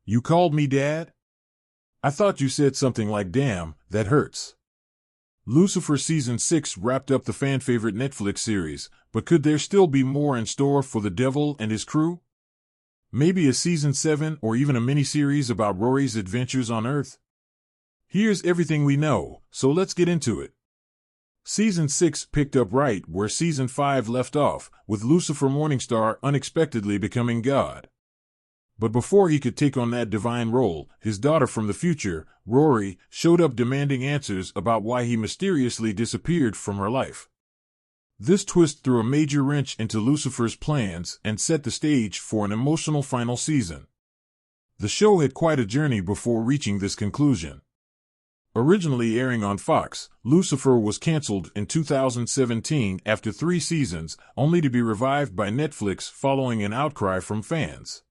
You called me Dad? I thought you said something like damn, that hurts. Lucifer Season 6 wrapped up the fan-favorite Netflix series, but could there still be more in store for the devil and his crew? Maybe a Season 7 or even a mini-series about Rory's adventures on Earth? Here's everything we know, so let's get into it. Season 6 picked up right where Season 5 left off, with Lucifer Morningstar unexpectedly becoming God. But before he could take on that divine role, his daughter from the future, Rory, showed up demanding answers about why he mysteriously disappeared from her life. This twist threw a major wrench into Lucifer's plans and set the stage for an emotional final season. The show had quite a journey before reaching this conclusion. Originally airing on Fox, Lucifer was canceled in 2017 after 3 seasons, only to be revived by Netflix following an outcry from fans.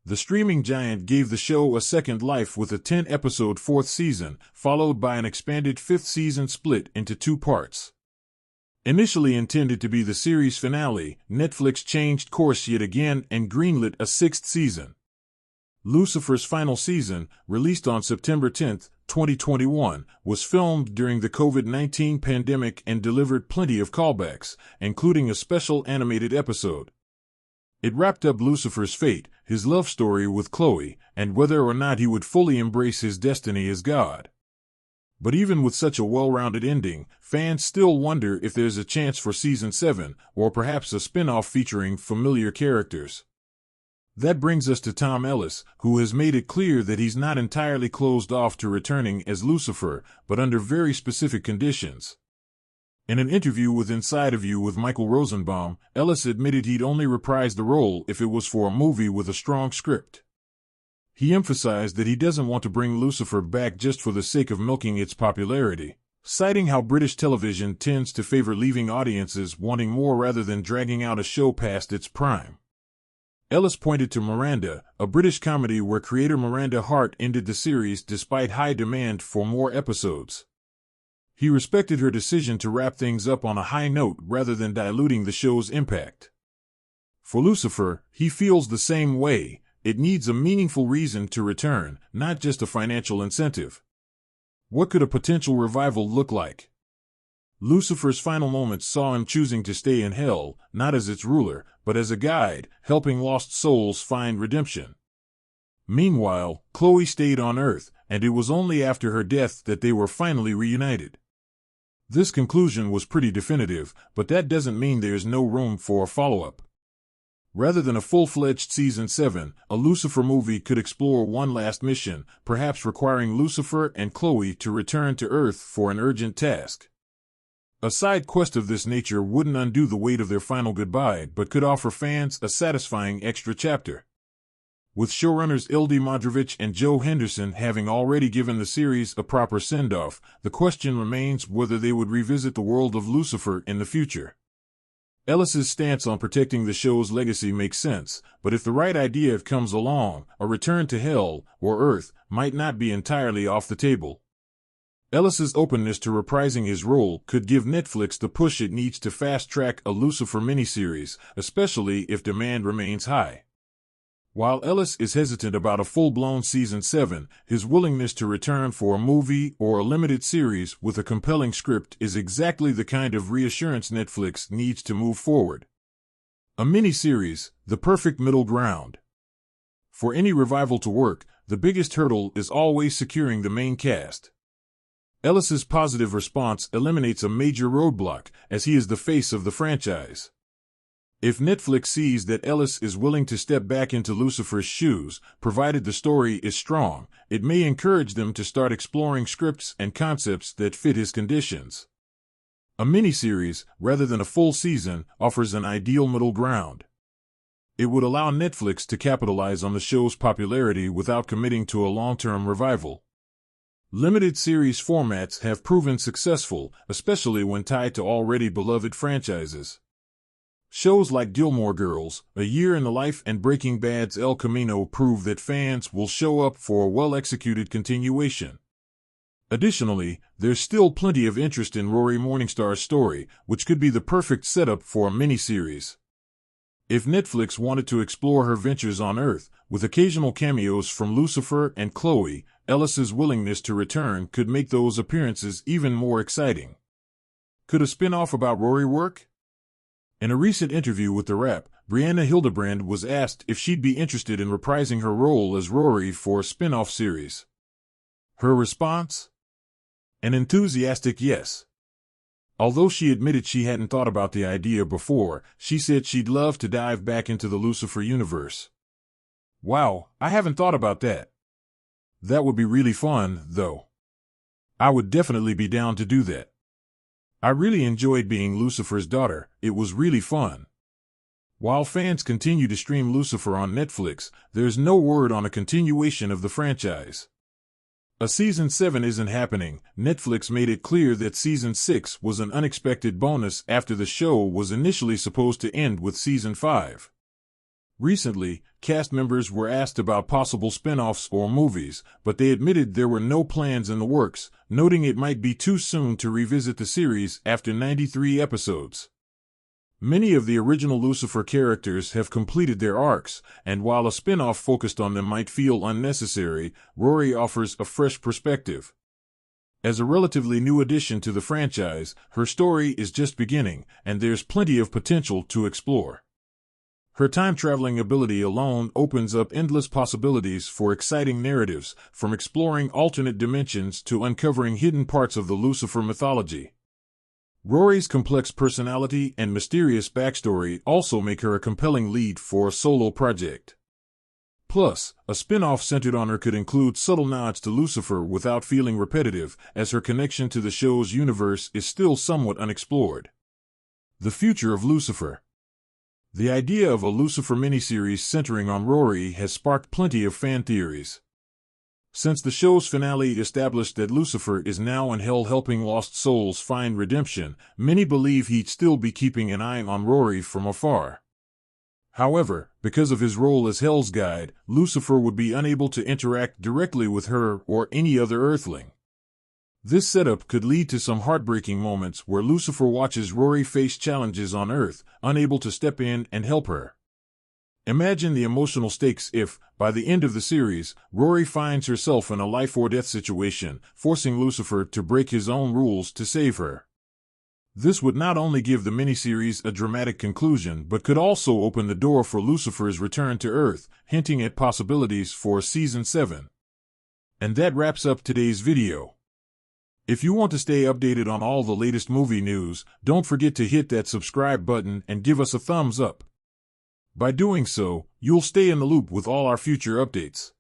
The streaming giant gave the show a second life with a 10-episode 4th season, followed by an expanded 5th season split into 2 parts. Initially intended to be the series finale, Netflix changed course yet again and greenlit a 6th season. Lucifer's final season, released on September 10, 2021, was filmed during the COVID-19 pandemic and delivered plenty of callbacks, including a special animated episode. It wrapped up Lucifer's fate, his love story with Chloe, and whether or not he would fully embrace his destiny as God. But even with such a well-rounded ending, fans still wonder if there's a chance for Season 7, or perhaps a spin-off featuring familiar characters. That brings us to Tom Ellis, who has made it clear that he's not entirely closed off to returning as Lucifer, but under very specific conditions. In an interview with Inside of You with Michael Rosenbaum, Ellis admitted he'd only reprise the role if it was for a movie with a strong script. He emphasized that he doesn't want to bring Lucifer back just for the sake of milking its popularity, citing how British television tends to favor leaving audiences wanting more rather than dragging out a show past its prime. Ellis pointed to Miranda, a British comedy where creator Miranda Hart ended the series despite high demand for more episodes. He respected her decision to wrap things up on a high note rather than diluting the show's impact. For Lucifer, he feels the same way. It needs a meaningful reason to return, not just a financial incentive. What could a potential revival look like? Lucifer's final moments saw him choosing to stay in hell, not as its ruler, but as a guide, helping lost souls find redemption. Meanwhile, Chloe stayed on Earth, and it was only after her death that they were finally reunited. This conclusion was pretty definitive, but that doesn't mean there's no room for a follow-up. Rather than a full-fledged Season 7, a Lucifer movie could explore one last mission, perhaps requiring Lucifer and Chloe to return to Earth for an urgent task. A side quest of this nature wouldn't undo the weight of their final goodbye, but could offer fans a satisfying extra chapter. With showrunners Ildi Modrovich and Joe Henderson having already given the series a proper send-off, the question remains whether they would revisit the world of Lucifer in the future. Ellis's stance on protecting the show's legacy makes sense, but if the right idea comes along, a return to hell, or Earth, might not be entirely off the table. Ellis's openness to reprising his role could give Netflix the push it needs to fast-track a Lucifer miniseries, especially if demand remains high. While Ellis is hesitant about a full-blown Season 7, his willingness to return for a movie or a limited series with a compelling script is exactly the kind of reassurance Netflix needs to move forward. A mini-series, the perfect middle ground. For any revival to work, the biggest hurdle is always securing the main cast. Ellis's positive response eliminates a major roadblock, as he is the face of the franchise. If Netflix sees that Ellis is willing to step back into Lucifer's shoes, provided the story is strong, it may encourage them to start exploring scripts and concepts that fit his conditions. A miniseries, rather than a full season, offers an ideal middle ground. It would allow Netflix to capitalize on the show's popularity without committing to a long-term revival. Limited series formats have proven successful, especially when tied to already beloved franchises. Shows like Gilmore Girls, A Year in the Life, and Breaking Bad's El Camino prove that fans will show up for a well-executed continuation. Additionally, there's still plenty of interest in Rory Morningstar's story, which could be the perfect setup for a miniseries. If Netflix wanted to explore her ventures on Earth, with occasional cameos from Lucifer and Chloe, Ellis's willingness to return could make those appearances even more exciting. Could a spin-off about Rory work? In a recent interview with The Wrap, Brianna Hildebrand was asked if she'd be interested in reprising her role as Rory for a spin-off series. Her response? An enthusiastic yes. Although she admitted she hadn't thought about the idea before, she said she'd love to dive back into the Lucifer universe. Wow, I haven't thought about that. That would be really fun, though. I would definitely be down to do that. I really enjoyed being Lucifer's daughter. It was really fun. While fans continue to stream Lucifer on Netflix, there's no word on a continuation of the franchise. A Season 7 isn't happening. Netflix made it clear that Season 6 was an unexpected bonus after the show was initially supposed to end with Season 5. Recently, cast members were asked about possible spin-offs or movies, but they admitted there were no plans in the works, noting it might be too soon to revisit the series after 93 episodes. Many of the original Lucifer characters have completed their arcs, and while a spin-off focused on them might feel unnecessary, Rory offers a fresh perspective. As a relatively new addition to the franchise, her story is just beginning, and there's plenty of potential to explore. Her time-traveling ability alone opens up endless possibilities for exciting narratives, from exploring alternate dimensions to uncovering hidden parts of the Lucifer mythology. Rory's complex personality and mysterious backstory also make her a compelling lead for a solo project. Plus, a spin-off centered on her could include subtle nods to Lucifer without feeling repetitive, as her connection to the show's universe is still somewhat unexplored. The future of Lucifer. The idea of a Lucifer miniseries centering on Rory has sparked plenty of fan theories. Since the show's finale established that Lucifer is now in hell helping lost souls find redemption, many believe he'd still be keeping an eye on Rory from afar. However, because of his role as Hell's Guide, Lucifer would be unable to interact directly with her or any other Earthling. This setup could lead to some heartbreaking moments where Lucifer watches Rory face challenges on Earth, unable to step in and help her. Imagine the emotional stakes if, by the end of the series, Rory finds herself in a life-or-death situation, forcing Lucifer to break his own rules to save her. This would not only give the miniseries a dramatic conclusion but could also open the door for Lucifer's return to Earth, hinting at possibilities for Season 7. And that wraps up today's video. If you want to stay updated on all the latest movie news, don't forget to hit that subscribe button and give us a thumbs up. By doing so, you'll stay in the loop with all our future updates.